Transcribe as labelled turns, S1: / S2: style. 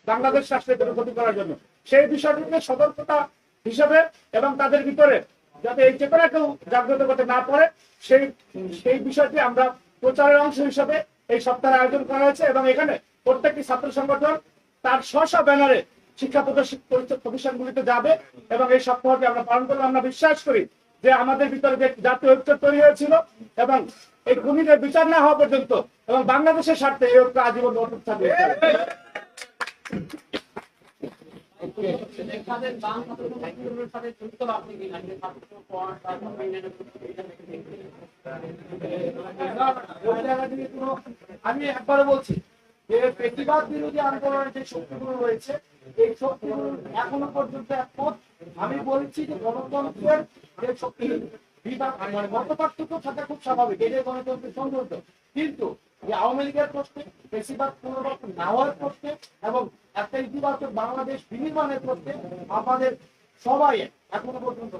S1: বাংলাদেশ রাষ্ট্রের জন্য ক্ষতি করার জন্য। সেই বিষয়টিকে সতর্কতা হিসাবে এবং তাদের ভিতরে যাতে এই চেতনা কেউ জাগ্রত করতে না পারে সেই বিষয়টি আমরা প্রচারের অংশ হিসাবে এই সপ্তাহের আয়োজন করা হয়েছে। এবং এখানে প্রত্যেকটি ছাত্র সংগঠন তার স্ব ব্যানারে শিক্ষা প্রতিষ্ঠানগুলিতে যাবে এবং এই সপ্তাহটি আমরা পালন করবো। আমরা বিশ্বাস করি যে আমাদের ভিতরে যে জাতীয় ঐক্য তৈরি হয়েছিল এবং এই খুনিদের বিচার না হওয়া পর্যন্ত এবং বাংলাদেশের স্বার্থে এই ঐক্য আজীবন অটুট থাকবে। আমি একবারে বলছি যে ব্যক্তিবাদ বিরোধী আন্দোলনের যে শক্তিগুলো রয়েছে এই শক্তিগুলো এখনো পর্যন্ত একমত। আমি বলছি যে গণতন্ত্রের যে শক্তি বিভাগ মানে মত পার্থক্য থাকা খুব স্বাভাবিক, এটাই গণতন্ত্রের সৌন্দর্য। কিন্তু যে আওয়ামী লীগের প্রশ্নে, বেশিরভাগ পুনর্গঠন না হওয়ার প্রশ্নে এবং একটা ইতিবাচক বাংলাদেশ বিনির্মাণের প্রশ্নে আমাদের সবাই এখনো পর্যন্ত